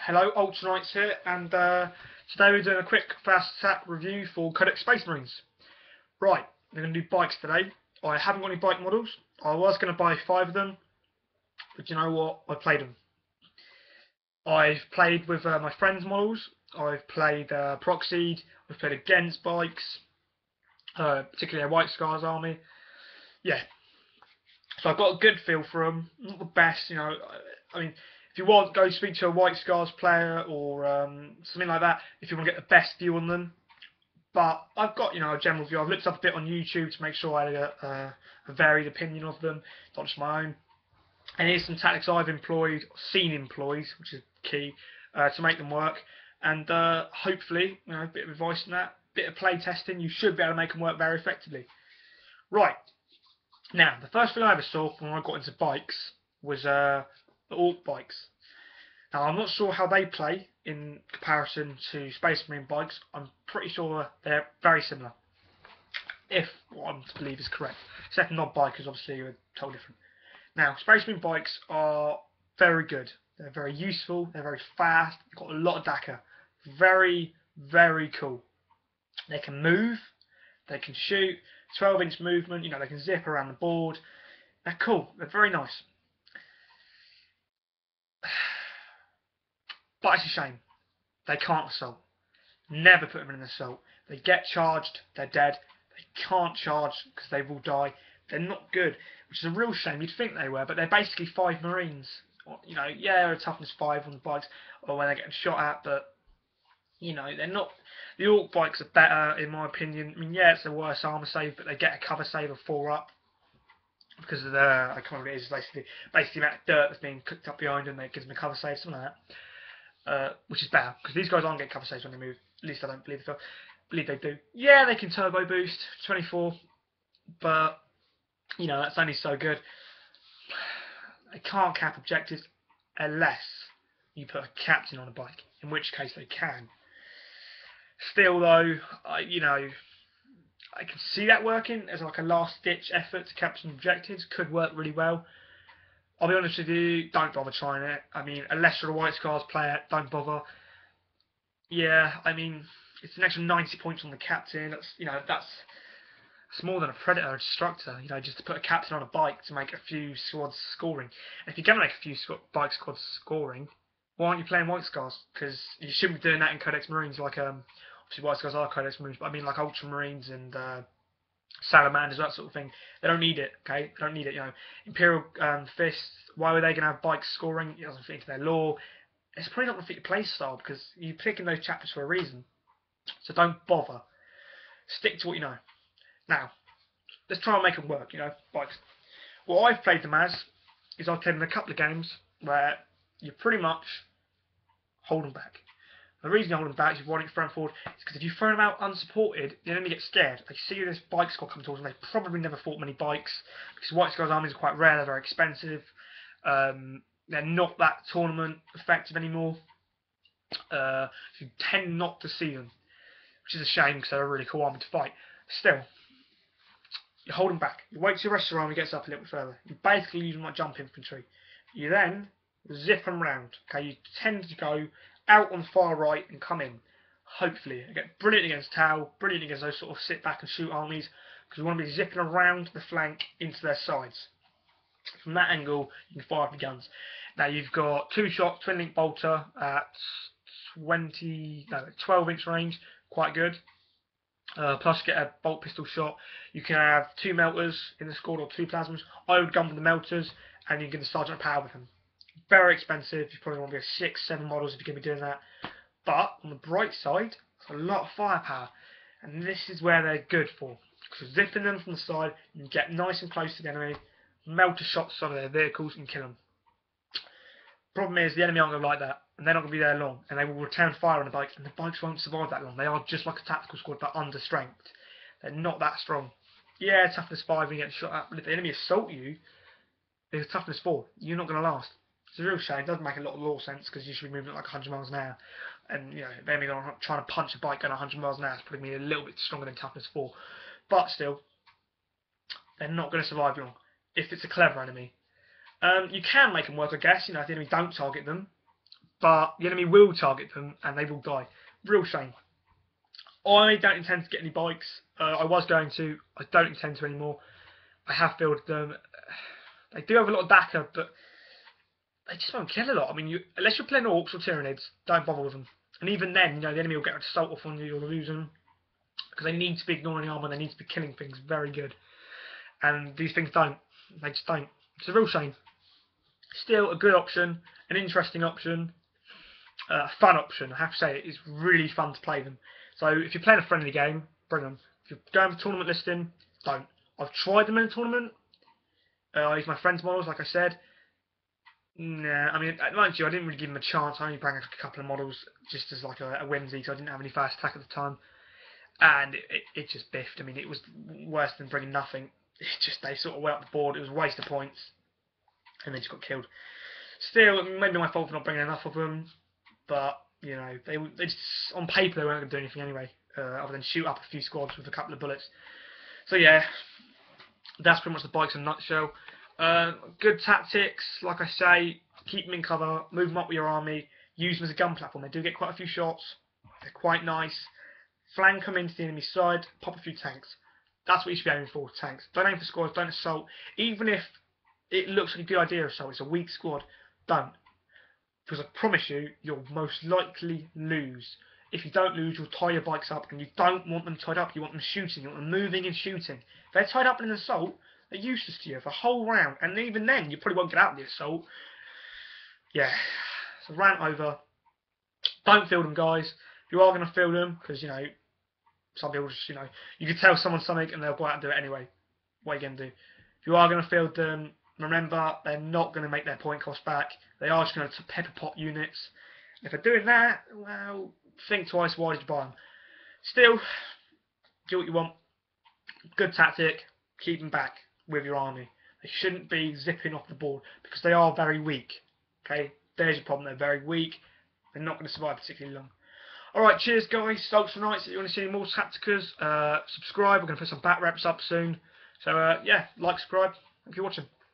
Hello, Ultranites here, and today we're doing a quick fast attack review for Codex Space Marines. Right, we're going to do bikes today. I haven't got any bike models. I was going to buy 5 of them, but you know what? I played them. I've played with my friends' models. I've played Proxied. I've played against bikes, particularly a White Scars army. Yeah, so I've got a good feel for them. Not the best, you know. I mean, if you want, go speak to a White Scars player or something like that. If you want to get the best view on them, but I've got a general view. I've looked up a bit on YouTube to make sure I had a varied opinion of them, not just my own. And here's some tactics I've seen employed, which is key to make them work. And hopefully, a bit of advice on that, bit of play testing, you should be able to make them work very effectively. Right. Now, the first thing I ever saw when I got into bikes was the Orc bikes. Now, I'm not sure how they play in comparison to Space Marine bikes. I'm pretty sure they're very similar, if what I'm to believe is correct. Except non-bikers, obviously, are totally different. Now, Space Marine bikes are very good. They're very useful. They're very fast. They've got a lot of DACA. Very, very cool. They can move. They can shoot. 12-inch movement. They can zip around the board. They're cool. They're very nice. But it's a shame. They can't assault. Never put them in an assault. They get charged, they're dead. They can't charge because they will die. They're not good, which is a real shame. You'd think they were, but they're basically 5 Marines. Yeah, they're a toughness 5 on the bikes, or when they're getting shot at, but they're not. The Orc bikes are better, in my opinion. I mean, yeah, it's a worse armor save, but they get a cover save of 4 up because of the, I can't remember what it is, basically the amount of dirt that's being cooked up behind them. That gives them a cover save, something like that. Which is better because these guys aren't getting cover saves when they move. At least I don't believe they do. Yeah, they can turbo boost 24, but that's only so good. They can't cap objectives unless you put a captain on a bike, in which case they can. Still, though, I can see that working as like a last-ditch effort to capture objectives. Could work really well. I'll be honest with you, don't bother trying it. I mean, unless you're a White Scars player, don't bother. Yeah, I mean, it's an extra 90 points on the captain. That's more than a Predator or Destructor. Just to put a captain on a bike to make a few squads scoring. And if you're going to make a few bike squads scoring, why aren't you playing White Scars? Because you shouldn't be doing that in Codex Marines. Like, obviously White Scars are Codex Marines, but I mean like Ultramarines and Salamanders, that sort of thing. They don't need it, okay? They don't need it, Imperial Fists, why were they going to have bikes scoring? It doesn't fit into their lore. It's probably not going to fit your play style because you're picking those chapters for a reason. So don't bother. Stick to what you know. Now, let's try and make them work, bikes. What I've played them as is I've played them in a couple of games where you pretty much hold them back. The reason you hold them back, if you want to throw them forward, is because if you throw them out unsupported, the enemy gets scared. They see this bike squad come towards them. They've probably never fought many bikes because White Scars armies are quite rare. They're very expensive. They're not that tournament effective anymore. You tend not to see them, which is a shame because they're a really cool army to fight. Still, you hold them back. You wait till the rest of your army gets up a little bit further. You basically use them like jump infantry. You then zip them round. Okay, you tend to go out on the far right and come in. Hopefully, you get brilliant against Tau, brilliant against those sort of sit back and shoot armies because we want to be zipping around the flank into their sides. From that angle, you can fire up your guns. Now you've got 2-shot twin link bolter at 12-inch range, quite good. Plus get a bolt pistol shot. You can have 2 melters in the squad or 2 plasmas. I would gun with the melters, and you can get the sergeant power with them. Very expensive. You probably want to be 6, 7 models if you're going to be doing that. But on the bright side, it's a lot of firepower, and this is where they're good for. Because zipping them from the side, you can get nice and close to the enemy, melter shots on their vehicles and kill them. Problem is, the enemy aren't going to like that, and they're not going to be there long, and they will return fire on the bikes, and the bikes won't survive that long. They are just like a tactical squad, but under strength. They're not that strong. Yeah, toughness 5 when you get shot at, but if the enemy assault you, there's toughness 4. You're not going to last. It's a real shame. It doesn't make a lot of law sense because you should be moving at like 100 miles an hour. And, if the enemy are trying to punch a bike going 100 miles an hour, it's probably going to be a little bit stronger than toughness 4. But still, they're not going to survive long if it's a clever enemy. You can make them work, I guess, if the enemy don't target them. but the enemy will target them and they will die. Real shame. I don't intend to get any bikes. I was going to. I don't intend to anymore. I have fielded them. They do have a lot of DACA, but they just won't kill a lot. I mean, unless you're playing Orcs or Tyranids, don't bother with them. And even then, the enemy will get an assault off on you, you'll lose them. Because they need to be ignoring armour, they need to be killing things very good. And these things don't. They just don't. It's a real shame. Still a good option, an interesting option, a fun option. I have to say, it's really fun to play them. So if you're playing a friendly game, bring them. If you're going for tournament listing, don't. I've tried them in a tournament. I use my friend's models, like I said. Nah, I mean, mind you, I didn't really give them a chance. I only brought a couple of models just as like a whimsy, because I didn't have any fast attack at the time. And it just biffed. I mean, it was worse than bringing nothing. It's just, they sort of went up the board. It was a waste of points. And they just got killed. Still, it may be my fault for not bringing enough of them. But, you know, they just, on paper, they weren't going to do anything anyway. Other than shoot up a few squads with a couple of bullets. So, yeah. That's pretty much the bikes in a nutshell. Good tactics, like I say, keep them in cover, move them up with your army, use them as a gun platform. They do get quite a few shots, they're quite nice. Flank them into the enemy side, pop a few tanks. That's what you should be aiming for, tanks. Don't aim for squads, don't assault. Even if it looks like a good idea assault, it's a weak squad, don't. Because I promise you, you'll most likely lose. If you don't lose, you'll tie your bikes up, and you don't want them tied up, you want them shooting, you want them moving and shooting. If they're tied up in an assault, they're useless to you for a whole round, and even then, you probably won't get out of the assault. Yeah, so rant over. Don't field them, guys. If you are going to field them, because, you know, some people just, you know, you can tell someone something and they'll go out and do it anyway. What are you going to do? If you are going to field them, remember, they're not going to make their point cost back. They are just going to pepper pot units. If they're doing that, well, think twice why did you buy them. Still, do what you want. Good tactic. Keep them back with your army. They shouldn't be zipping off the board because they are very weak. Okay, there's your problem. They're very weak. They're not going to survive particularly long. Alright, cheers guys. Salts for nights. If you want to see more Tacticas, subscribe. We're going to put some bat reps up soon. So yeah, like, subscribe. Thank you for watching.